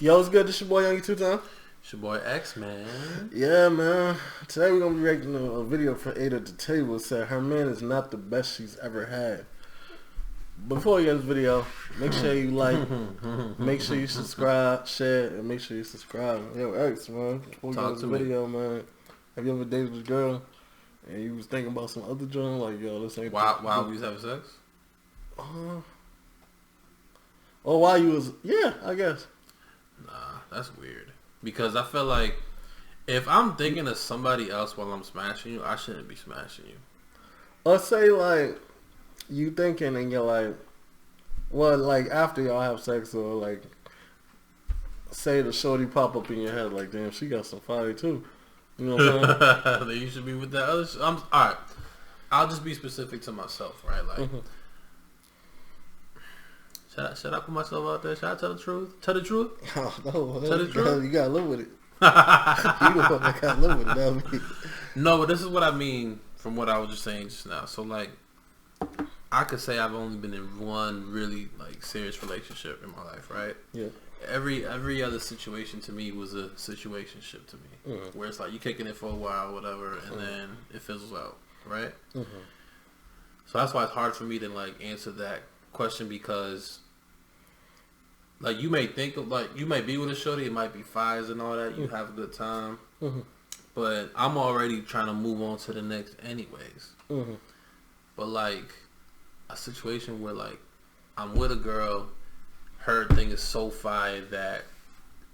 Yo, what's good? This your boy Young 2 Time. It's your boy X, man. Yeah, man. Today we're gonna be reacting to a video from Ada at the Table. It said her man is not the best she's ever had. Before you get this video, make sure you like, make sure you subscribe, share, and make sure you subscribe. Yo, X, man. Before we get this video, man, have you ever dated a girl and you was thinking about some other joint? Like, yo, this ain't. While we was having sex? Or while you was, yeah, I guess. Nah, that's weird. Because I feel like if I'm thinking of somebody else while I'm smashing you, I shouldn't be smashing you. Or say like you thinking and you're like, well, like after y'all have sex, or like say the shorty pop up in your head like, damn, she got some fire too. You know what I'm saying? Then you should be with that other. All right. I'll just be specific to myself, right? Like, should I put myself out there? Should I tell the truth? Tell the truth? Oh, no, tell the truth? You gotta live with it. You the one that gotta live with it, not me. No, but this is what I mean from what I was just saying just now. So, like, I could say I've only been in one really, like, serious relationship in my life, right? Yeah. Every other situation to me was a situationship to me. Where it's like, you kicking it for a while, whatever, and then it fizzles out, right? So that's why it's hard for me to, like, answer that question, because like you may think of, like, you may be with a shorty, it might be fires and all that, you have a good time, but I'm already trying to move on to the next anyways. But like a situation where like I'm with a girl, her thing is so fire that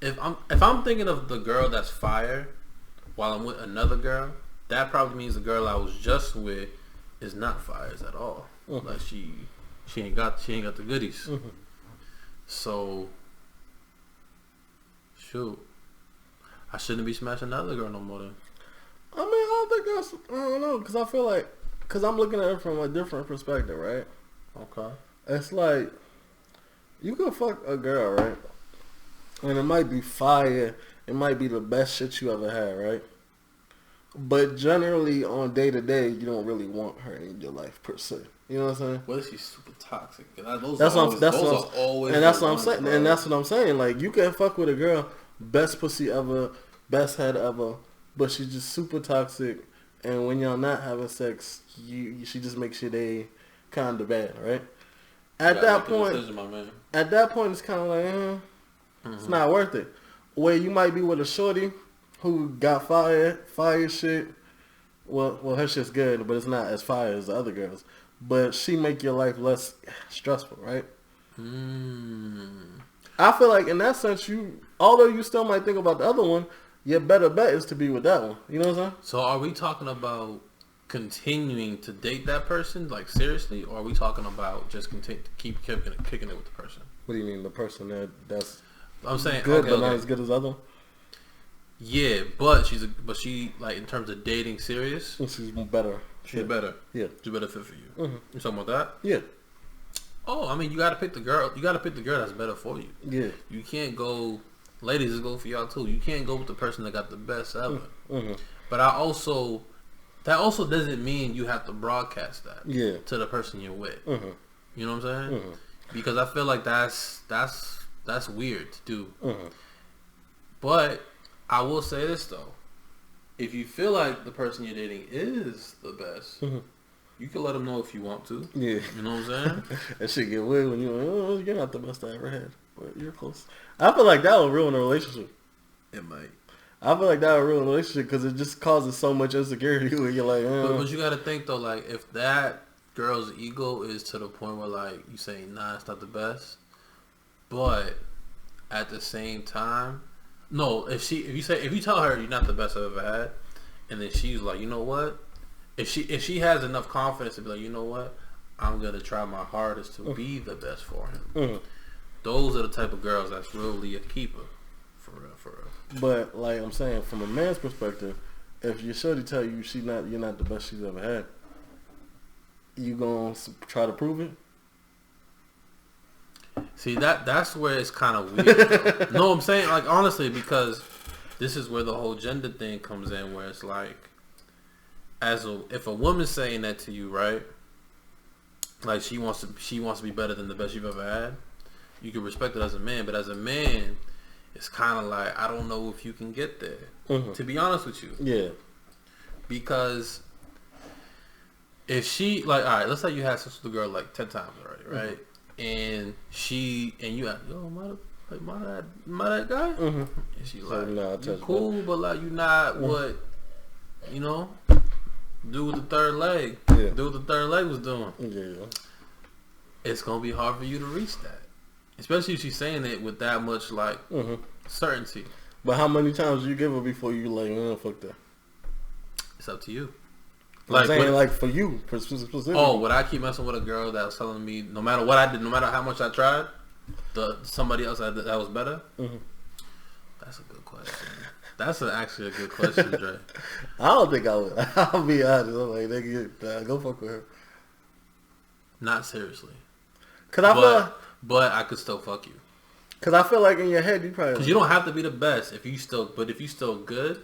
if I'm thinking of the girl that's fire while I'm with another girl, that probably means the girl I was just with is not fires at all. Like she ain't got the goodies. So shoot, I shouldn't be smashing another girl no more then. I mean, I don't think that's, I don't know, because I feel like, because I'm looking at it from a different perspective, right? Okay. It's like, you can fuck a girl, right? And it might be fire, it might be the best shit you ever had, right? But generally, on day to day, you don't really want her in your life per se. You know what I'm saying? What if she's super toxic? That's what I'm saying. And that's what I'm saying. Like, you can fuck with a girl, best pussy ever, best head ever, but she's just super toxic. And when y'all not having sex, she just makes your day kind of bad, right? At that point, it's kind of like, it's not worth it. Where you might be with a shorty who got fire shit. Well, her shit's good, but it's not as fire as the other girls. But she make your life less stressful, right? I feel like in that sense, although you still might think about the other one, your better bet is to be with that one. You know what I'm saying? So are we talking about continuing to date that person, like seriously, or are we talking about just keep kicking it with the person? What do you mean, the person that's I'm saying good, but not as good as the other one? Yeah, but she like in terms of dating serious, she's better. She's better. Yeah, she's better fit for you. You talking about that? Yeah. Oh, I mean, you gotta pick the girl. You gotta pick the girl that's better for you. Yeah. You can't go. Ladies, this go for y'all too. You can't go with the person that got the best ever. But that also doesn't mean you have to broadcast that. To the person you're with. You know what I'm saying? Because I feel like that's weird to do. But I will say this though. If you feel like the person you're dating is the best, you can let them know if you want to. Yeah. You know what I'm saying? That shit get weird when you're like, oh, you're not the best I ever had, but you're close. I feel like that will ruin a relationship. It might. I feel like that will ruin a relationship because it just causes so much insecurity when you're like, But you got to think though, like if that girl's ego is to the point where like you say, nah, it's not the best, but at the same time, no, if you tell her you're not the best I've ever had, and then she's like, you know what? If she has enough confidence to be like, you know what? I'm gonna try my hardest to be the best for him. Those are the type of girls that's really a keeper, for real. But like I'm saying, from a man's perspective, if your shorty tell you you're not the best she's ever had, you gonna try to prove it? See, that's where it's kind of weird. No, I'm saying, like, honestly, because this is where the whole gender thing comes in, where it's like, if a woman's saying that to you, right? Like she wants to be better than the best you've ever had. You can respect it as a man, but as a man, it's kind of like, I don't know if you can get there. To be honest with you. Yeah. Because if she, like, all right, let's say you had sex with a girl like 10 times already, right? And you ask, yo, am I that guy? And she like, you cool, but like, you not what, you know, do with the third leg. Yeah. Do what the third leg was doing. Yeah. It's going to be hard for you to reach that. Especially if she's saying it with that much, like, certainty. But how many times do you give her before you like, fuck that? It's up to you. Like, I'm saying, like, for you, specifically. Oh, would I keep messing with a girl that was telling me, no matter what I did, no matter how much I tried, somebody else that was better? That's a good question. That's actually a good question, Dre. I don't think I would. I'll be honest. I'm like, nigga, go fuck with her. Not seriously. But I could still fuck you. Because I feel like in your head, you probably... Because you don't have to be the best if you still good,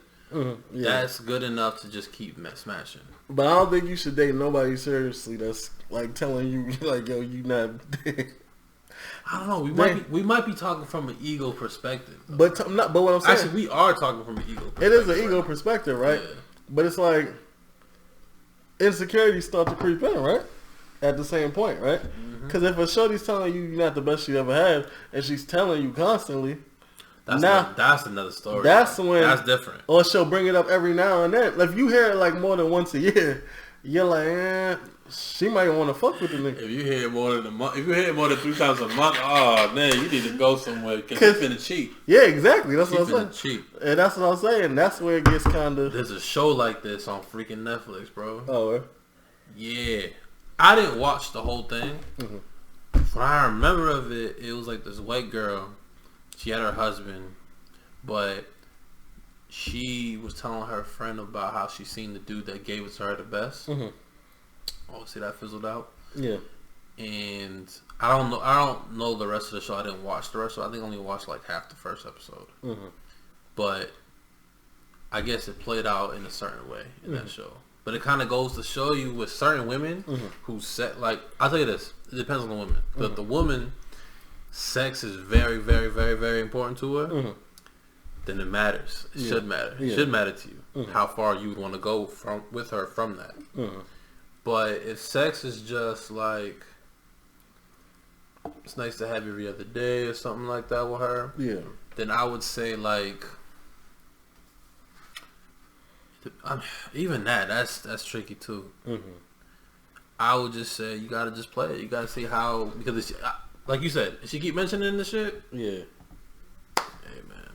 that's good enough to just keep smashing. But I don't think you should date nobody seriously that's like telling you, like, yo, you not... I don't know. We might be talking from an ego perspective. But what I'm saying... Actually, we are talking from an ego perspective. It is an ego perspective, right? Yeah. But it's like... Insecurities start to creep in, right? At the same point, right? Because if a shorty's telling you you're not the best she ever had, and she's telling you constantly... That's another story. That's when... That's different. Or she'll bring it up every now and then. If you hear it like more than once a year, you're like, she might want to fuck with the nigga. If you hear it more than a month, if you hear it more than 3 times a month, oh man, you need to go somewhere because you're finna cheat. Yeah, exactly. That's what I'm saying. Cheat. And that's what I'm saying. That's where it gets kind of... There's a show like this on freaking Netflix, bro. Oh, right? Yeah. I didn't watch the whole thing. What I remember of it, it was like this white girl. She had her husband, but she was telling her friend about how she seen the dude that gave it to her the best. Obviously, that fizzled out. Yeah. And I don't know the rest of the show. I didn't watch the rest of it. I think I only watched like half the first episode. But I guess it played out in a certain way in that show. But it kind of goes to show you with certain women who I'll tell you this. It depends on the woman. But the woman, sex is very, very, very, very important to her. Then it matters. It should matter. It should matter to you. How far you would want to go with her from that. But if sex is just like, it's nice to have you every other day or something like that with her. Yeah. Then I would say like, even that's tricky too. I would just say you gotta just play it. You gotta see how, because it's, like you said, if she keep mentioning the shit. Yeah. Hey man.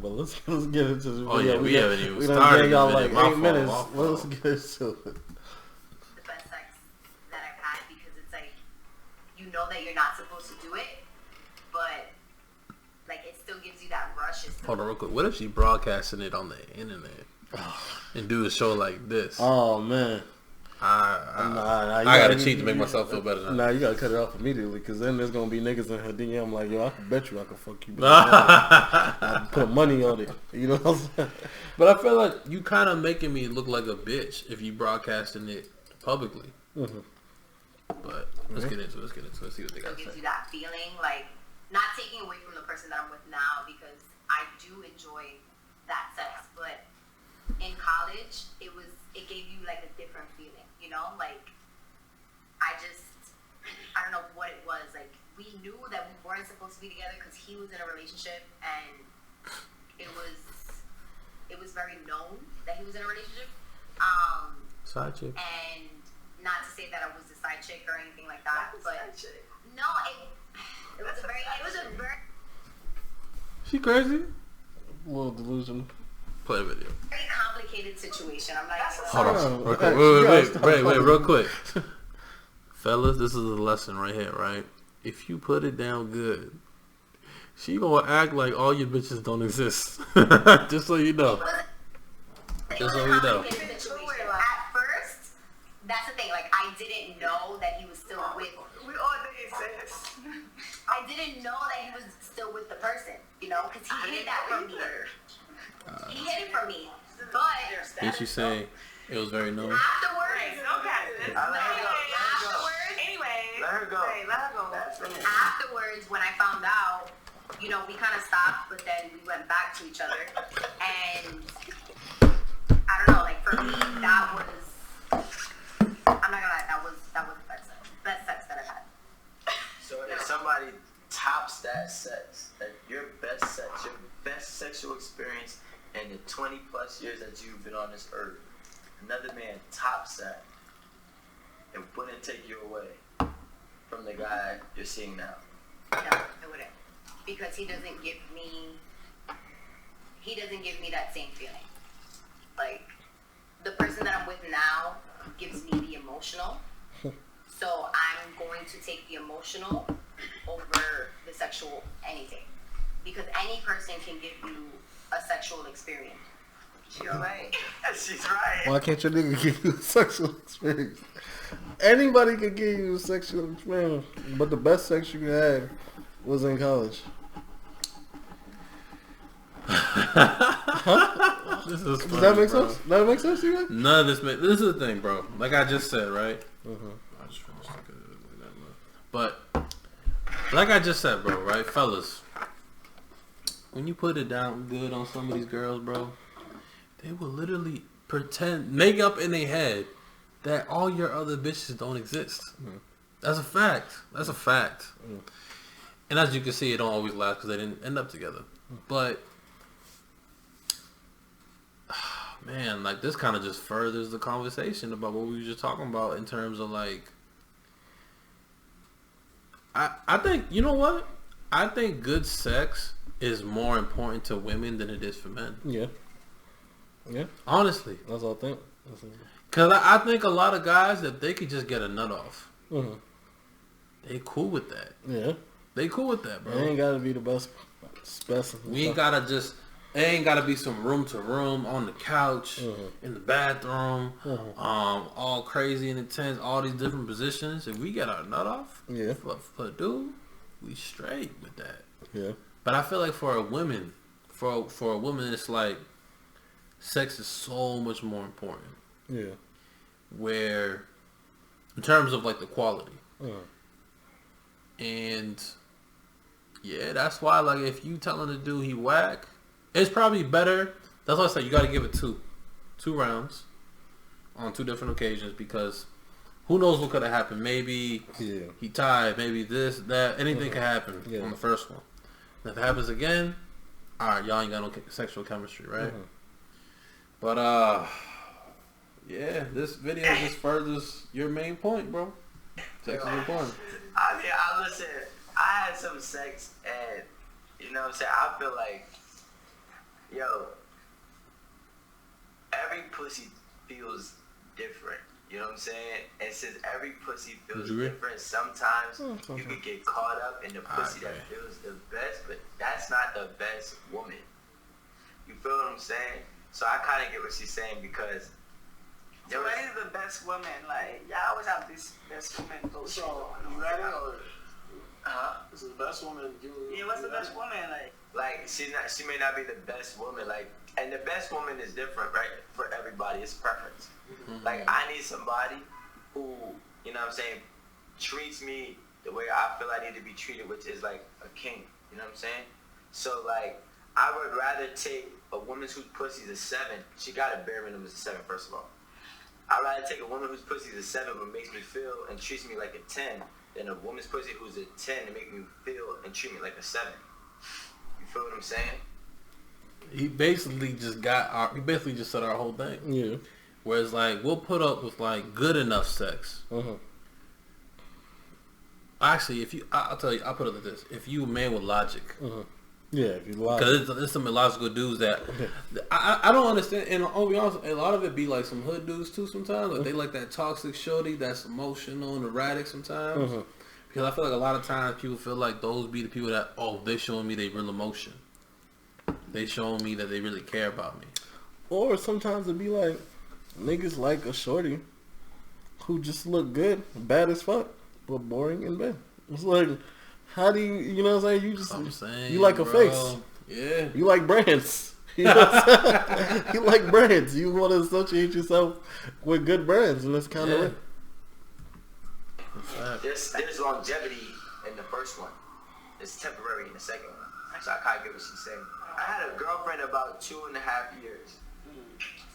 But let's get into this video. Oh yeah, we haven't even started. Y'all like 8 minutes. Let's get into it. The best sex that I've had, because it's like, you know that you're not supposed to do it, but like it still gives you that rush. Hold on real quick. What if she broadcasting it on the internet? And do a show like this? Oh man, I gotta cheat to make myself feel better. Nah, you gotta cut it off immediately, because then there's gonna be niggas in her DM like, yo, I can bet you I can fuck you. I put money on it. You know what I'm saying? But I feel like you kind of making me look like a bitch if you broadcasting it publicly. But let's get into it. Let's see what they got to say. It gives you that feeling, like, not taking away from the person that I'm with now, because I do enjoy that sex, but in college, it gave you like a different feeling, you know? Like, I don't know what it was. Like, we knew that we weren't supposed to be together because he was in a relationship, and it was very known that he was in a relationship. Side chick. And not to say that I was a side chick or anything like that, but no, it was a very. She crazy? A little delusional. Play a video. Very complicated situation. I'm like, hold on. Wait, real quick. Fellas, this is a lesson right here, right? If you put it down good, she gonna act like all your bitches don't exist. Just so you know. Just so you know. At first, that's the thing. Like, I didn't know that he was still with. We all exist. I didn't know that he was still with the person, you know, because he hid that from me. He hid it from me, but did she say it was very known? Afterwards, Anyway, let her go. Afterwards, when I found out, you know, we kind of stopped, but then we went back to each other. And I don't know, like for me, that was, I'm not gonna lie, that was the best sex that I've had. So if somebody tops that sex, that your best sex, your best sexual experience in the 20 plus years that you've been on this earth, another man tops that and wouldn't take you away from the guy you're seeing now. No, it wouldn't, because he doesn't give me that same feeling. Like the person that I'm with now gives me the emotional, so I'm going to take the emotional over the sexual any day, because any person can give you a sexual experience. You're right. She's right. Why can't your nigga give you a sexual experience? Anybody could give you a sexual experience, but the best sex you had was in college. Huh? This is funny, Does that make bro. sense? That make sense to you? None of this makes. This is the thing, bro. Like I just said, right? I just finished but like I just said, bro, right, fellas. When you put it down good on some of these girls, bro, they will literally make up in their head that all your other bitches don't exist. That's a fact. That's a fact. And as you can see, it don't always last because they didn't end up together. But man, like this kind of just furthers the conversation about what we were just talking about in terms of like, I think, you know what? I think good sex is more important to women than it is for men. Yeah. Yeah. Honestly. That's all I think. Because I think a lot of guys, if they could just get a nut off, they cool with that. Yeah. They cool with that, bro. It ain't got to be the best. We ain't got to just... It ain't got to be some room to room, on the couch, in the bathroom, all crazy and intense, all these different positions. If we get our nut off, for a dude, we straight with that. Yeah. But I feel like for a woman, it's like sex is so much more important. Yeah. Where, in terms of like the quality. And, yeah, that's why, like, if you telling the dude he whack, it's probably better. That's why I say you got to give it two rounds on two different occasions, because who knows what could have happened. Maybe he tied, maybe this, that, anything could happen on the first one. And if it happens again, alright, y'all ain't got no sexual chemistry, right? But, yeah, this video just furthers your main point, bro. Sex is important. I mean, listen, I had some sex and, you know what I'm saying, I feel like, yo, every pussy feels different. You know what I'm saying? And since every pussy feels different, sometimes you can get caught up in the pussy that feels the best, but that's not the best woman. You feel what I'm saying? So I kind of get what she's saying, because so what is the best woman? Like, y'all always have this best woman. So, you ready? Or, this is the best woman. Yeah, what's the best woman? Like she may not be the best woman, like, and the best woman is different, right? For everybody, it's preference. Like, I need somebody who, you know what I'm saying, treats me the way I feel I need to be treated, which is like a king. You know what I'm saying? So, like, I would rather take a woman whose pussy is a 7. She got a bare minimum as a 7, first of all. I'd rather take a woman whose pussy is a 7 but makes me feel and treats me like a 10 than a woman's pussy who's a 10 and make me feel and treat me like a 7. You feel what I'm saying? He basically just said our whole thing. Yeah. Whereas, like, we'll put up with, like, good enough sex. Actually, I'll tell you, I'll put it like this. If you a man with logic. Yeah, if you lie. Because there's some illogical dudes that I don't understand. And I'll be honest, a lot of it be like some hood dudes too sometimes. Like they like that toxic shorty that's emotional and erratic sometimes. Because I feel like a lot of times people feel like those be the people that, they showing me they real emotion. They showing me that they really care about me. Or sometimes it be like niggas like a shorty who just look good, bad as fuck, but boring in bed. It's like, how do you know what I'm saying? You like a face. Yeah. You like brands. You know what I'm saying? You like brands. You want to associate yourself with good brands, and that's kind of There's longevity in the first one. It's temporary in the second one. So I kind of get what she's saying. I had a girlfriend about 2.5 years.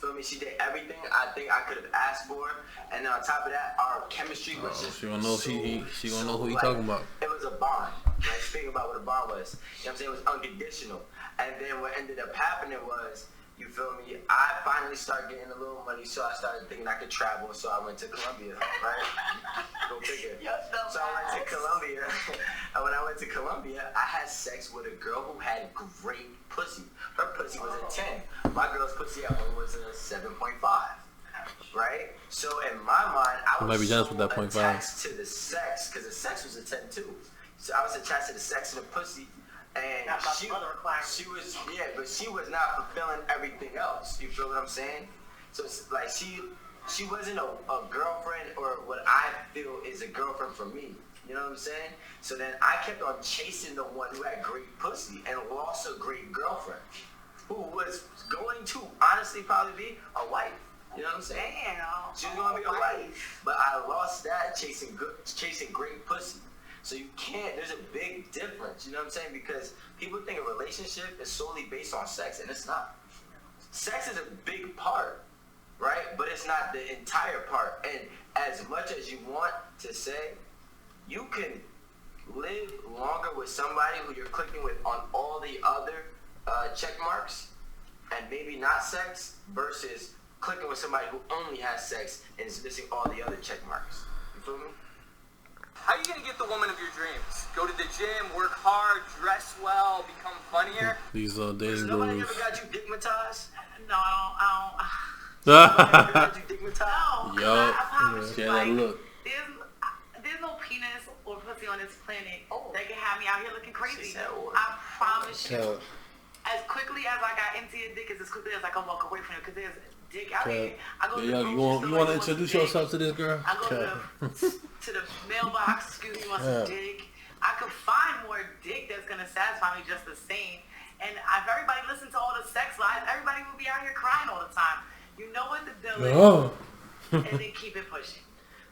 Feel me? She did everything I think I could have asked for, and on top of that, our chemistry was just. She gonna know she gonna know who you talking about. It was a bond. Like speaking about what a bond was. You know what I'm saying? It was unconditional. And then what ended up happening was, you feel me? I finally started getting a little money, so I started thinking I could travel. So I went to Colombia, right? Go figure. So I went to Colombia, and when I went to Colombia, I had sex with a girl who had great pussy. Her pussy was a 10. My girl's pussy at home was a 7.5. Right? So in my mind, I was so attached to the sex, because the sex was a 10 too. So I was attached to the sex and the pussy. And she was, yeah, but she was not fulfilling everything else. You feel what I'm saying? So it's like she wasn't a girlfriend, or what I feel is a girlfriend for me. You know what I'm saying? So then I kept on chasing the one who had great pussy and lost a great girlfriend, who was going to honestly probably be a wife. You know what I'm saying? She was going to be a wife. But I lost that chasing great pussy. So you can't, there's a big difference, you know what I'm saying? Because people think a relationship is solely based on sex, and it's not. Sex is a big part, right? But it's not the entire part. And as much as you want to say, you can live longer with somebody who you're clicking with on all the other check marks, and maybe not sex, versus clicking with somebody who only has sex and is missing all the other check marks. You feel me? How are you going to get the woman of your dreams? Go to the gym, work hard, dress well, become funnier? These dating nobody gurus. ever got you digmatized? No, I don't. Nobody ever got you digmatized? Yo, I promise you, yeah, like, look. there's no penis or pussy on this planet that can have me out here looking crazy. She said, I promise you. As quickly as I got into your dick is as quickly as I can walk away from it, because there's dick out here. I go to the you want to introduce yourself to this girl? I go to the mailbox, excuse me, want some dick. I could find more dick that's going to satisfy me just the same. And if everybody listened to all the sex lies, everybody would be out here crying all the time. You know what the deal is, and then keep it pushing.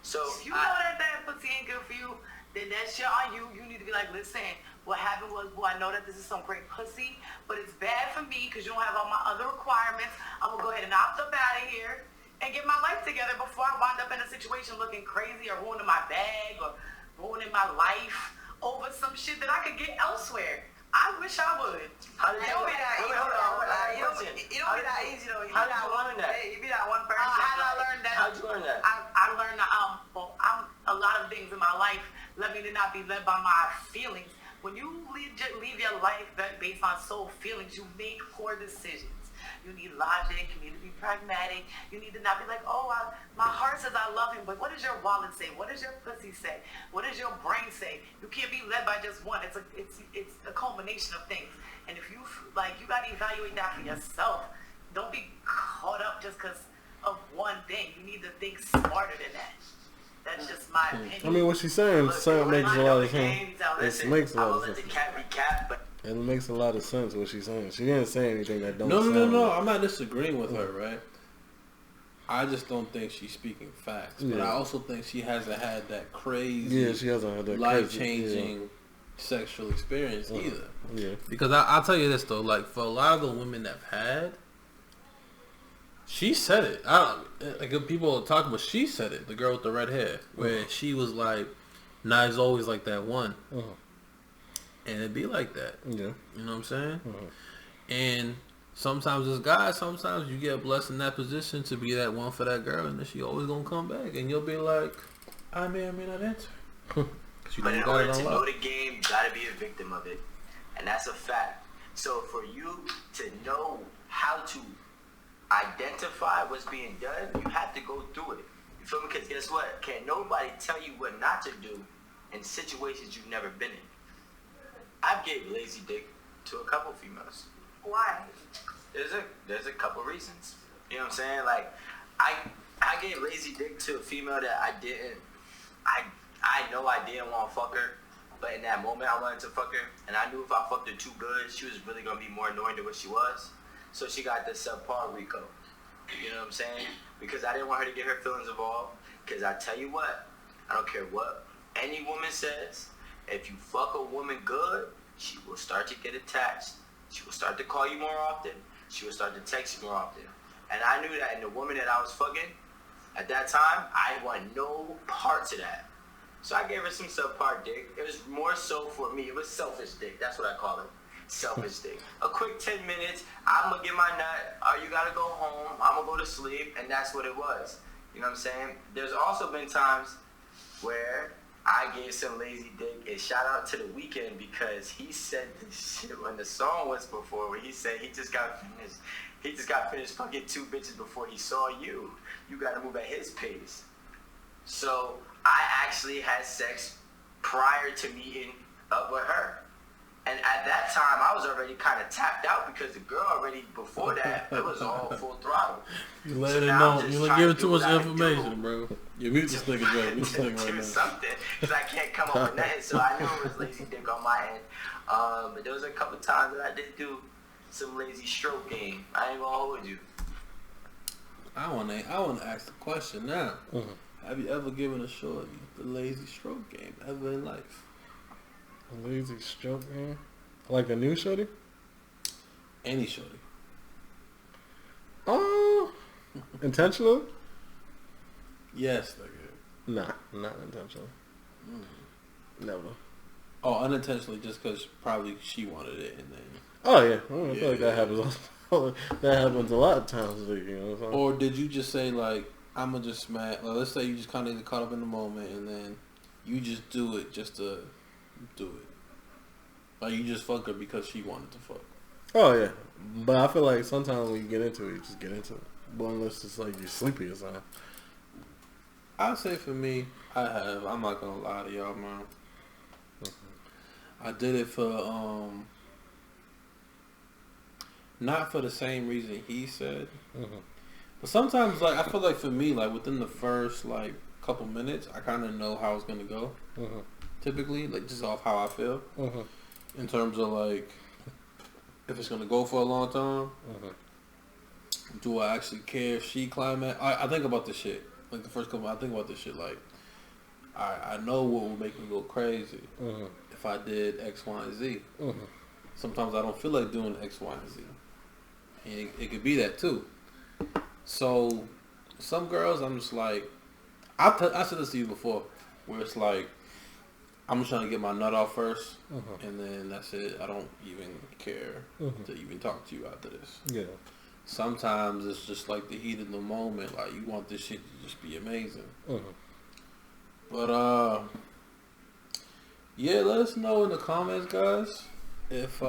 So if you know that pussy ain't good for you, then that shit on you. You need to be like, listen, what happened was, I know that this is some great pussy, but it's bad for me because you don't have all my other requirements. I'm going to go ahead and opt up out of here and get my life together before I wind up in a situation looking crazy or ruining my bag or ruining my life over some shit that I could get elsewhere. I wish I would. How did It don't be that easy. It don't be that easy though. How did you learn that? You be that one person. How did I learn that? How'd you learn that? I learned that I'm a lot of things in my life led me to not be led by my feelings. When you leave your life based on soul feelings, you make poor decisions. You need logic. You need to be pragmatic. You need to not be like, my heart says I love him, but what does your wallet say? What does your pussy say? What does your brain say? You can't be led by just one. It's a culmination of things. And if you got to evaluate that for yourself. Don't be caught up just because of one thing. You need to think smarter than that. That's just my opinion. I mean, what she's saying makes a lot of sense. It makes a lot of sense. The cat be cat, but It makes a lot of sense what she's saying. She didn't say anything that don't. No. I'm not disagreeing with her, right? I just don't think she's speaking facts. But I also think she hasn't had that crazy, she hasn't had that life-changing sexual experience either. Yeah. Because I'll tell you this though, like for a lot of the women that have had, she said it. Like people are talking, but she said it. The girl with the red hair, where she was like, "Nah, it's always like that one," and it'd be like that. Yeah. You know what I'm saying? And sometimes as guys, sometimes you get blessed in that position to be that one for that girl, and then she always gonna come back, and you'll be like, I may or may not answer. But in order to know the game, you gotta be a victim of it, and that's a fact. So for you to know how to identify what's being done, you have to go through it. You feel me? Because guess what? Can't nobody tell you what not to do in situations you've never been in. I've gave lazy dick to a couple females. Why? There's a couple reasons. You know what I'm saying? Like I gave lazy dick to a female that I know I didn't want to fuck her, but in that moment I wanted to fuck her, and I knew if I fucked her too good, she was really gonna be more annoying than what she was. So she got the subpar Rico. You know what I'm saying? Because I didn't want her to get her feelings involved. Because I tell you what, I don't care what any woman says, if you fuck a woman good, she will start to get attached. She will start to call you more often. She will start to text you more often. And I knew that in the woman that I was fucking at that time, I want no parts of that. So I gave her some subpar dick. It was more so for me. It was selfish dick. That's what I call it. Selfish dick. A quick 10 minutes. I'm going to get my nut. You got to go home. I'm going to go to sleep. And that's what it was. You know what I'm saying? There's also been times where I gave some lazy dick. And shout out to The Weeknd because he said this shit when the song was before. Where he said he just got finished fucking 2 bitches before he saw you. You got to move at his pace. So I actually had sex prior to meeting up with her. And at that time, I was already kind of tapped out because the girl already, before that, it was all full throttle. You let it know. You let give it too much information, bro. You mute this nigga, bro. This nigga right now. Something, because I can't come up with nothing, so I knew it was lazy dick on my end. But there was a couple times that I did do some lazy stroke game. I ain't gonna hold you. I wanna ask the question now. Mm-hmm. Have you ever given a shorty the lazy stroke game ever in life? A lazy stroke game? Like a new shorty? Any shorty. Intentional? Yes, nigga. Nah, not intentional. Never. Oh, unintentionally, just because probably she wanted it, and then. Oh yeah, I feel like that happens. That happens a lot of times. You know what I'm saying? Or did you just say like, I'ma just smash? Like, let's say you just kind of get caught up in the moment, and then you just do it just to do it. Like you just fuck her because she wanted to fuck. Oh yeah, but I feel like sometimes when you get into it, you just get into it. But unless it's like you're sleepy or something. I'd say for me, I have. I'm not gonna lie to y'all, man. I did it for not for the same reason he said, but sometimes like I feel like for me, like within the first like couple minutes, I kind of know how it's gonna go. Typically, like just off how I feel, in terms of like if it's gonna go for a long time. Do I actually care if she climax? I think about this shit. Like the first couple, I think about this shit. Like I know what will make me go crazy if I did X, Y, and Z. Sometimes I don't feel like doing X, Y, and Z. And it could be that too. So some girls, I'm just like, I said this to you before, where it's like, I'm just trying to get my nut off first, and then that's it. I don't even care to even talk to you after this. Yeah. Sometimes it's just like the heat of the moment. Like you want this shit to just be amazing. But yeah, let us know in the comments, guys. If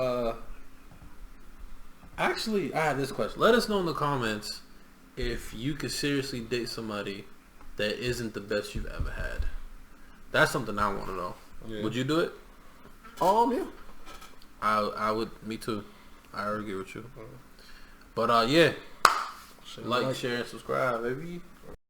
actually, I had this question. Let us know in the comments if you could seriously date somebody that isn't the best you've ever had. That's something I want to know. Yeah. Would you do it? Yeah. I would. Me too. I agree with you. But yeah, like, share, and subscribe, baby.